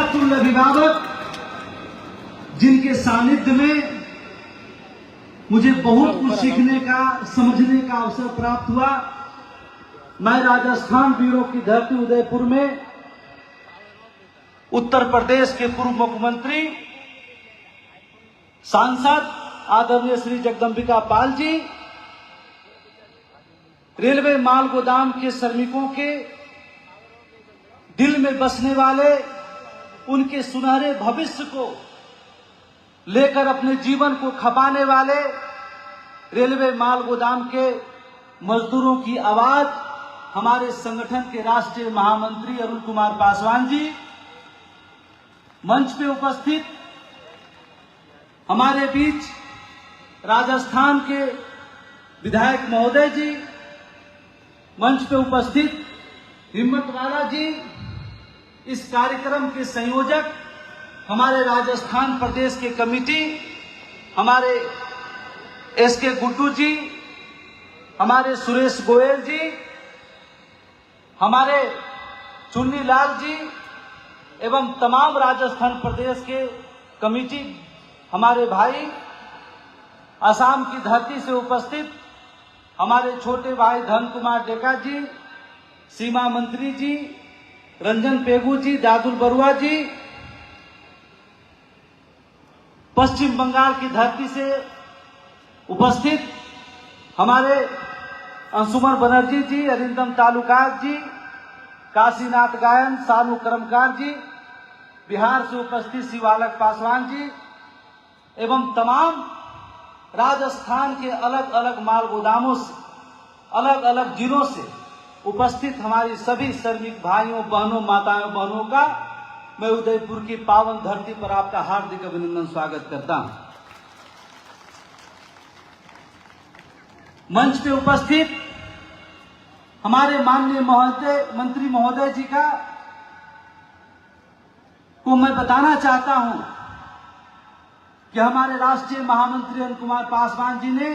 पितातुल्य अभिभावक, जिनके सानिध्य में मुझे बहुत कुछ सीखने का, समझने का अवसर प्राप्त हुआ। मैं राजस्थान वीरों की धरती उदयपुर में उत्तर प्रदेश के पूर्व मुख्यमंत्री, सांसद आदरणीय श्री जगदंबिका पाल जी, रेलवे माल गोदाम के श्रमिकों के दिल में बसने वाले, उनके सुनहरे भविष्य को लेकर अपने जीवन को खपाने वाले रेलवे माल गोदाम के मजदूरों की आवाज हमारे संगठन के राष्ट्रीय महामंत्री अरुण कुमार पासवान जी, मंच पे उपस्थित हमारे बीच राजस्थान के विधायक महोदय जी, मंच पे उपस्थित हिम्मतवाला जी, इस कार्यक्रम के संयोजक हमारे राजस्थान प्रदेश के कमेटी, हमारे एसके गुड्डू जी, हमारे सुरेश गोयल जी, हमारे चुन्नी लाल जी एवं तमाम राजस्थान प्रदेश के कमेटी, हमारे भाई, असम की धरती से उपस्थित हमारे छोटे भाई धन कुमार डेका जी, सीमा मंत्री जी, रंजन पेगू जी, दादुल बरुआ जी, पश्चिम बंगाल की धरती से उपस्थित हमारे अंशुमन बनर्जी जी, अरिंदम तालुकात जी, काशीनाथ गायन, सानू कर्मकार जी, बिहार से उपस्थित शिवालक पासवान जी एवं तमाम राजस्थान के अलग अलग माल गोदामों से, अलग अलग जिलों से उपस्थित हमारी सभी श्रमिक भाइयों, बहनों, माताओं, बहनों का मैं उदयपुर की पावन धरती पर आपका हार्दिक अभिनंदन स्वागत करता हूं। मंच पे उपस्थित हमारे माननीय मंत्री महोदय जी को मैं बताना चाहता हूं कि हमारे राष्ट्रीय महामंत्री अरुण कुमार पासवान जी ने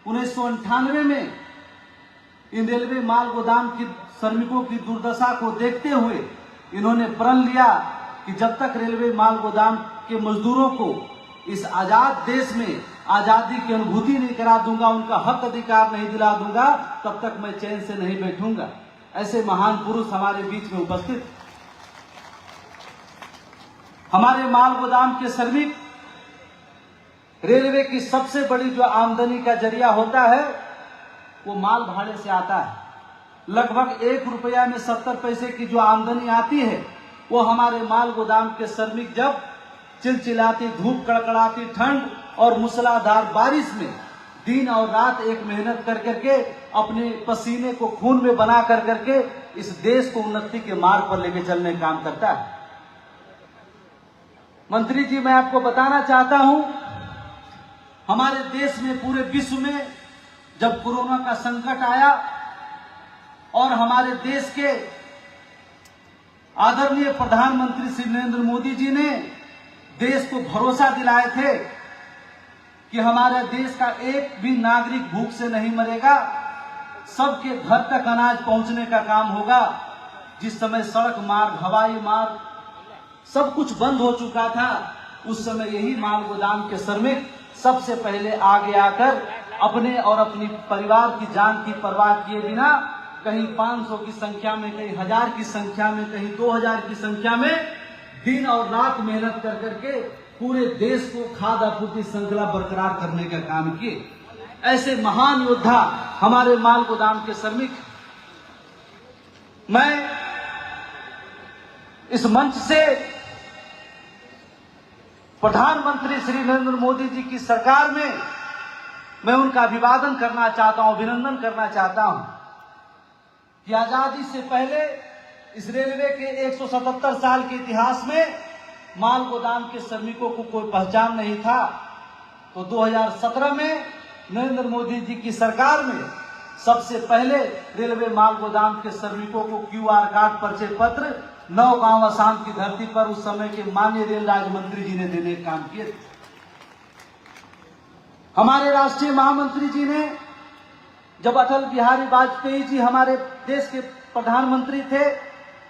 1998 में इन रेलवे माल गोदाम की श्रमिकों की दुर्दशा को देखते हुए इन्होंने प्रण लिया कि जब तक रेलवे माल गोदाम के मजदूरों को इस आजाद देश में आजादी की अनुभूति नहीं करा दूंगा, उनका हक अधिकार नहीं दिला दूंगा, तब तक मैं चैन से नहीं बैठूंगा। ऐसे महान पुरुष हमारे बीच में उपस्थित। हमारे माल गोदाम के श्रमिक, रेलवे की सबसे बड़ी जो आमदनी का जरिया होता है वो माल भाड़े से आता है। लगभग 1 रुपया में 70 पैसे की जो आमदनी आती है वो हमारे माल गोदाम के श्रमिक जब चिलचिलाती धूप, कड़कड़ाती ठंड और मूसलाधार बारिश में दिन और रात एक मेहनत कर करके अपने पसीने को खून में बना कर करके इस देश को उन्नति के मार्ग पर लेके चलने का काम करता है। मंत्री जी, मैं आपको बताना चाहता हूं, हमारे देश में, पूरे विश्व में जब कोरोना का संकट आया और हमारे देश के आदरणीय प्रधानमंत्री श्री नरेंद्र मोदी जी ने देश को भरोसा दिलाए थे कि हमारे देश का एक भी नागरिक भूख से नहीं मरेगा, सबके घर तक अनाज पहुंचने का काम होगा। जिस समय सड़क मार्ग, हवाई मार्ग सब कुछ बंद हो चुका था, उस समय यही माल गोदाम के श्रमिक सबसे पहले आगे आकर अपने और अपनी परिवार की जान की परवाह किए बिना कहीं 500 की संख्या में, कहीं 1000 की संख्या में, कहीं 2000 की संख्या में दिन और रात मेहनत कर करके पूरे देश को खाद्य आपूर्ति श्रृंखला बरकरार करने का काम किए। ऐसे महान योद्धा हमारे माल गोदाम के श्रमिक। मैं इस मंच से प्रधानमंत्री श्री नरेंद्र मोदी जी की सरकार में मैं उनका अभिवादन करना चाहता हूं, अभिनंदन करना चाहता हूं कि आजादी से पहले इस रेलवे के 177 साल के इतिहास में माल गोदाम के श्रमिकों को कोई पहचान नहीं था। तो 2017 में नरेंद्र मोदी जी की सरकार में सबसे पहले रेलवे माल गोदाम के श्रमिकों को QR कार्ड, परिचय पत्र नौगांव असम की धरती पर उस समय के माननीय रेल राज्य मंत्री जी ने देने का काम किए। हमारे राष्ट्रीय महामंत्री जी ने, जब अटल बिहारी वाजपेयी जी हमारे देश के प्रधानमंत्री थे,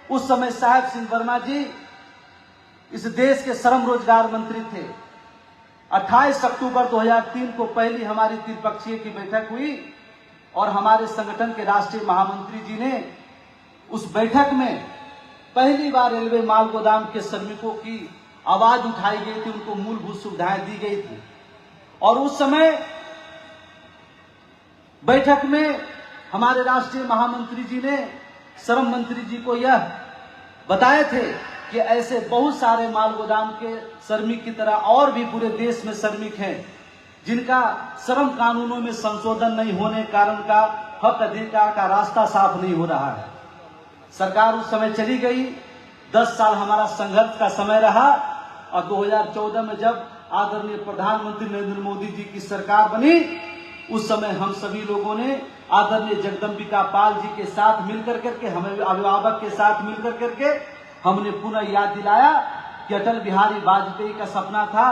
उस समय साहेब सिंह वर्मा जी इस देश के श्रम रोजगार मंत्री थे। 28 अक्टूबर 2003 को पहली हमारी त्रिपक्षीय की बैठक हुई और हमारे संगठन के राष्ट्रीय महामंत्री जी ने उस बैठक में पहली बार रेलवे माल गोदाम के श्रमिकों की आवाज उठाई गई थी, उनको मूलभूत सुविधाएं दी गई थी। और उस समय बैठक में हमारे राष्ट्रीय महामंत्री जी ने श्रम मंत्री जी को यह बताए थे कि ऐसे बहुत सारे माल गोदाम के श्रमिक की तरह और भी पूरे देश में श्रमिक हैं जिनका श्रम कानूनों में संशोधन नहीं होने के कारण का हक अधिकार का रास्ता साफ नहीं हो रहा है। सरकार उस समय चली गई, 10 साल हमारा संघर्ष का समय रहा और 2014 में जब आदरणीय प्रधानमंत्री नरेंद्र मोदी जी की सरकार बनी, उस समय हम सभी लोगों ने आदरणीय जगदम्बिका पाल जी के साथ मिलकर करके, हमें अभिभावक के साथ मिलकर करके हमने पुनः याद दिलाया कि अटल बिहारी वाजपेयी का सपना था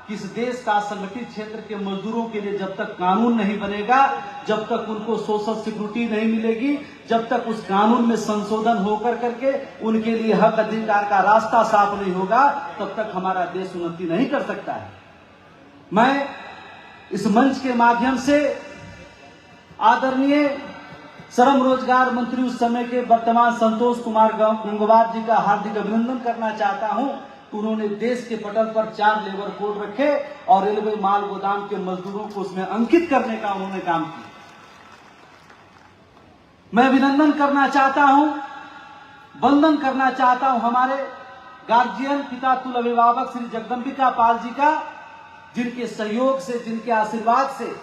कि इस देश का संगठित क्षेत्र के मजदूरों के लिए जब तक कानून नहीं बनेगा, जब तक उनको सोशल सिक्योरिटी नहीं मिलेगी, जब तक उस कानून में संशोधन होकर करके उनके लिए हक अधिकार का रास्ता साफ नहीं होगा, तब तक हमारा देश उन्नति नहीं कर सकता है। मैं इस मंच के माध्यम से आदरणीय श्रम रोजगार मंत्री उस समय के वर्तमान संतोष कुमार गंगवार जी का हार्दिक अभिनंदन करना चाहता हूं। उन्होंने देश के पटल पर 4 लेबर कोड रखे और रेलवे माल गोदाम के मजदूरों को उसमें अंकित करने का उन्होंने काम किया। मैं अभिनंदन करना चाहता हूं, वंदन करना चाहता हूं हमारे गार्जियन पिता तुल्य अभिभावक श्री जगदम्बिका पाल जी का, जिनके सहयोग से, जिनके आशीर्वाद से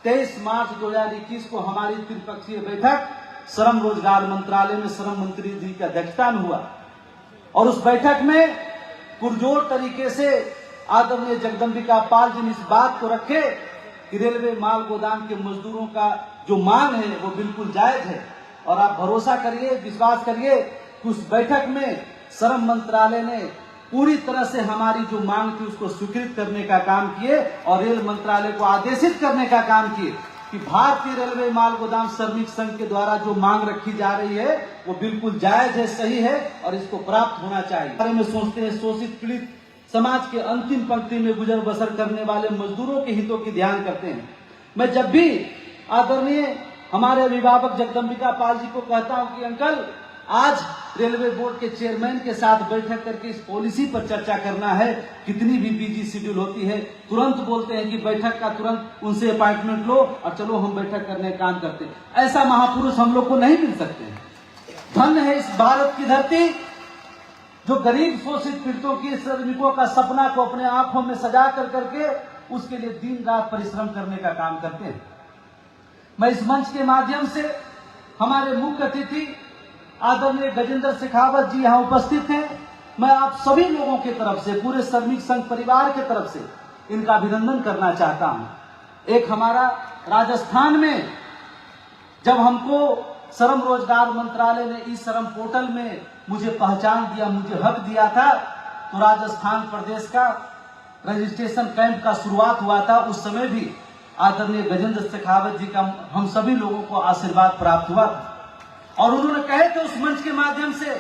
23 मार्च 2021 को हमारी त्रिपक्षीय बैठक श्रम रोजगार मंत्रालय में श्रम मंत्री जी की अध्यक्षता में हुआ और उस बैठक में पुरजोर तरीके से आदरणीय जगदम्बिका पाल जी ने इस बात को रखे कि रेलवे माल गोदाम के मजदूरों का जो मांग है वो बिल्कुल जायज है। और आप भरोसा करिए, विश्वास करिए कि उस बैठक में श्रम मंत्रालय ने पूरी तरह से हमारी जो मांग थी उसको स्वीकृत करने का काम किए और रेल मंत्रालय को आदेशित करने का काम किए कि भारतीय रेलवे माल गोदाम श्रमिक संघ के द्वारा जो मांग रखी जा रही है वो बिल्कुल जायज है, सही है और इसको प्राप्त होना चाहिए। बारे में सोचते हैं, शोषित पीड़ित समाज के अंतिम पंक्ति में गुजर बसर करने वाले मजदूरों के हितों की ध्यान करते हैं। मैं जब भी आदरणीय हमारे अभिभावक जगदम्बिका पाल जी को कहता हूं कि अंकल आज रेलवे बोर्ड के चेयरमैन के साथ बैठक करके इस पॉलिसी पर चर्चा करना है, कितनी भी बिजी शेड्यूल होती है, तुरंत बोलते हैं कि बैठक का तुरंत उनसे अपॉइंटमेंट लो और चलो हम बैठक करने का काम करते हैं। ऐसा महापुरुष हम लोग को नहीं मिल सकते हैं। धन्य है इस भारत की धरती जो गरीब शोषित पीड़ितों की, श्रमिकों का सपना को अपने आंखों में सजा कर करके उसके लिए दिन रात परिश्रम करने का काम करते हैं। मैं इस मंच के माध्यम से हमारे मुख्य अतिथि आदरणीय गजेंद्र शेखावत जी यहाँ उपस्थित हैं। मैं आप सभी लोगों की तरफ से, पूरे श्रमिक संघ परिवार की तरफ से इनका अभिनंदन करना चाहता हूं। एक हमारा राजस्थान में जब हमको श्रम रोजगार मंत्रालय ने ई श्रम पोर्टल में मुझे पहचान दिया, मुझे हक दिया था, तो राजस्थान प्रदेश का रजिस्ट्रेशन कैंप का शुरुआत हुआ था। उस समय भी आदरणीय गजेंद्र शेखावत जी का हम सभी लोगों को आशीर्वाद प्राप्त हुआ था और उन्होंने कहे थे उस मंच के माध्यम से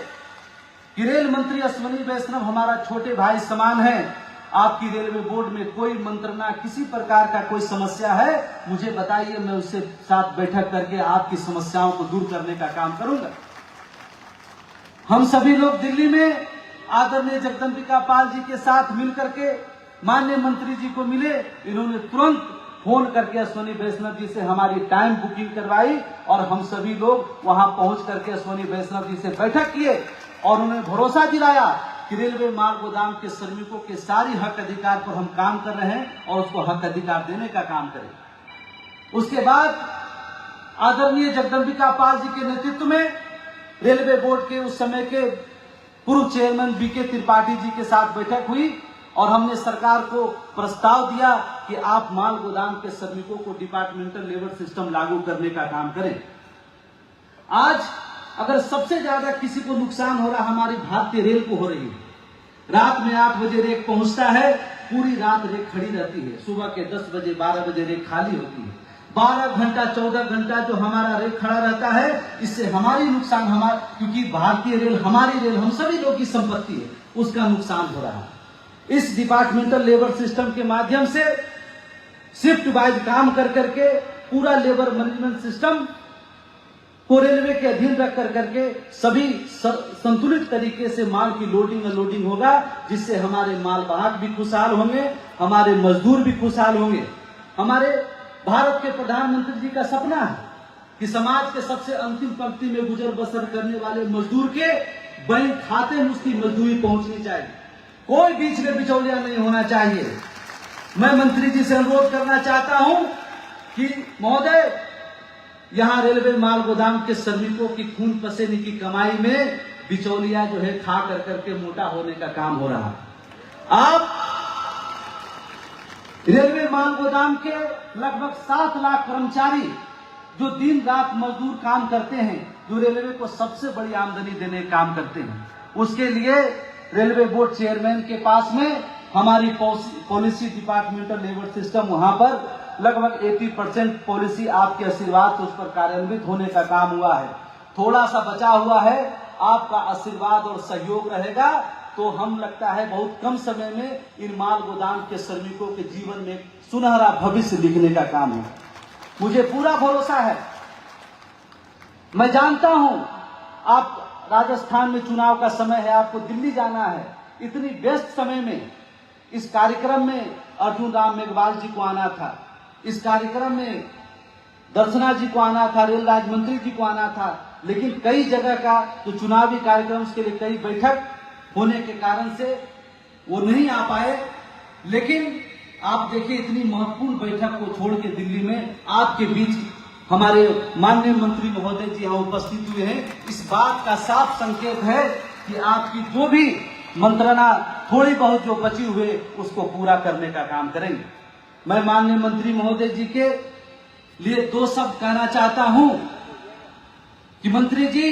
कि रेल मंत्री अश्विनी वैष्णव हमारा छोटे भाई समान है, आपकी रेलवे बोर्ड में कोई मंत्रणा, किसी प्रकार का कोई समस्या है मुझे बताइए, मैं उससे साथ बैठक करके आपकी समस्याओं को दूर करने का काम करूंगा। हम सभी लोग दिल्ली में आदरणीय जगदम्बिका पाल जी के साथ मिलकर के माननीय मंत्री जी को मिले। इन्होंने तुरंत फोन करके अश्विनी वैष्णव जी से हमारी टाइम बुकिंग करवाई और हम सभी लोग वहां पहुंच करके अश्विनी वैष्णव जी से बैठक किए और उन्हें भरोसा दिलाया कि रेलवे माल गोदाम के श्रमिकों के सारी हक अधिकार पर हम काम कर रहे हैं और उसको हक अधिकार देने का काम करें। उसके बाद आदरणीय जगदम्बिका पाल जी के नेतृत्व में रेलवे बोर्ड के उस समय के पूर्व चेयरमैन बीके त्रिपाठी जी के साथ बैठक हुई और हमने सरकार को प्रस्ताव दिया कि आप माल गोदाम के श्रमिकों को डिपार्टमेंटल लेबर सिस्टम लागू करने का काम करें। आज अगर सबसे ज्यादा किसी को नुकसान हो रहा हमारी भारतीय रेल को हो रही है। रात में 8 बजे रेक पहुंचता है, पूरी रात रेक खड़ी रहती है, सुबह के 10 बजे 12 बजे रेक खाली होती है। 12 घंटा 14 घंटा जो हमारा रेल खड़ा रहता है, इससे हमारी नुकसान, हमारा, क्योंकि भारतीय रेल हमारी रेल, हम सभी लोग की संपत्ति है, उसका नुकसान हो रहा है। इस डिपार्टमेंटल लेबर सिस्टम के माध्यम से शिफ्ट वाइज काम कर करके पूरा लेबर मैनेजमेंट सिस्टम को रेलवे के अधीन रख कर करके सभी संतुलित तरीके से माल की लोडिंग अनलोडिंग होगा, जिससे हमारे माल वाहक भी खुशहाल होंगे, हमारे मजदूर भी खुशहाल होंगे। हमारे भारत के प्रधानमंत्री जी का सपना है कि समाज के सबसे अंतिम पंक्ति में गुजर बसर करने वाले मजदूर के बैंक खाते में उसकी मजदूरी पहुंचनी चाहिए, कोई बीच में बिचौलिया नहीं होना चाहिए। मैं मंत्री जी से अनुरोध करना चाहता हूं कि महोदय, यहां रेलवे माल गोदाम के श्रमिकों की खून पसीने की कमाई में बिचौलिया जो है खा कर करके मोटा होने का काम हो रहा है। आप रेलवे माल गोदाम के लगभग 7 लाख कर्मचारी जो दिन रात मजदूर काम करते हैं, जो रेलवे को सबसे बड़ी आमदनी देने का काम करते हैं, उसके लिए रेलवे बोर्ड चेयरमैन के पास में हमारी पॉलिसी डिपार्टमेंटल लेबर सिस्टम, वहां पर लगभग 80% पॉलिसी आपके आशीर्वाद से उस पर कार्यान्वित होने का काम हुआ है। थोड़ा सा बचा हुआ है, आपका आशीर्वाद और सहयोग रहेगा तो हम लगता है बहुत कम समय में इन माल गोदाम के श्रमिकों के जीवन में सुनहरा भविष्य लिखने का काम है। मुझे पूरा भरोसा है। मैं जानता हूं आप राजस्थान में चुनाव का समय है, आपको दिल्ली जाना है, इतनी व्यस्त समय में इस कार्यक्रम में अर्जुन राम मेघवाल जी को आना था, इस कार्यक्रम में दर्शना जी को आना था, रेल राज्य मंत्री जी को आना था, लेकिन कई जगह का जो चुनावी कार्यक्रम, उसके लिए कई बैठक होने के कारण से वो नहीं आ पाए। लेकिन आप देखिए, इतनी महत्वपूर्ण बैठक को छोड़ के दिल्ली में आपके बीच हमारे माननीय मंत्री महोदय जी यहाँ उपस्थित हुए हैं। इस बात का साफ संकेत है कि आपकी जो भी मंत्रणा थोड़ी बहुत जो बची हुए उसको पूरा करने का काम करेंगे। मैं माननीय मंत्री महोदय जी के लिए 2 शब्द कहना चाहता हूं कि मंत्री जी,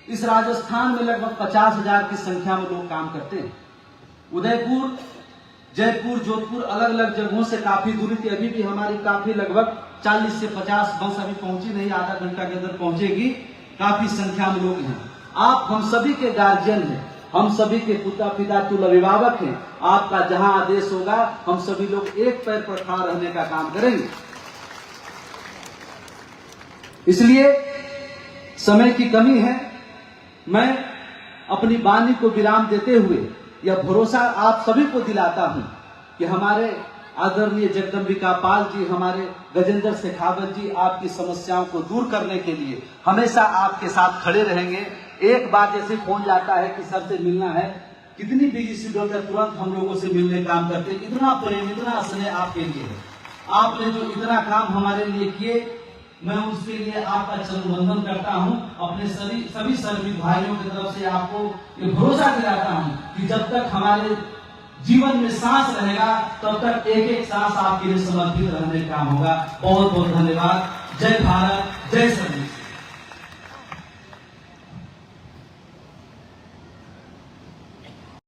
इस राजस्थान में लगभग 50,000 की संख्या में लोग काम करते हैं। उदयपुर, जयपुर, जोधपुर, अलग अलग जगहों से काफी दूरी थी, अभी भी हमारी काफी लगभग 40 से 50 बस अभी पहुंची नहीं, आधा घंटा के अंदर पहुंचेगी। काफी संख्या में लोग हैं। आप हम सभी के गार्जियन हैं, हम सभी के पिता पिता तुल्य अभिभावक हैं। आपका जहां आदेश होगा हम सभी लोग एक पैर पर खड़ा रहने का काम करेंगे। इसलिए समय की कमी है, मैं अपनी वाणी को विराम देते हुए यह भरोसा आप सभी को दिलाता हूं कि हमारे आदरणीय जगदम्बिका पाल जी, हमारे गजेंद्र शेखावत जी आपकी समस्याओं को दूर करने के लिए हमेशा आपके साथ खड़े रहेंगे। एक बार जैसे फोन जाता है कि सर से मिलना है, कितनी बिजी शेड्यूल है, तुरंत हम लोगों से मिलने काम करते हैं। इतना प्रेम, इतना स्नेह आपके लिए है। आपने जो इतना काम हमारे लिए किए, मैं उसके लिए आपका चरण वंदन करता हूं। अपने सभी श्रमिक भाइयों की तरफ से आपको ये भरोसा दिलाता हूं कि जब तक हमारे जीवन में सांस रहेगा तब तक एक एक सांस आपके लिए समर्पित रहने का काम होगा। बहुत बहुत धन्यवाद। जय भारत, जय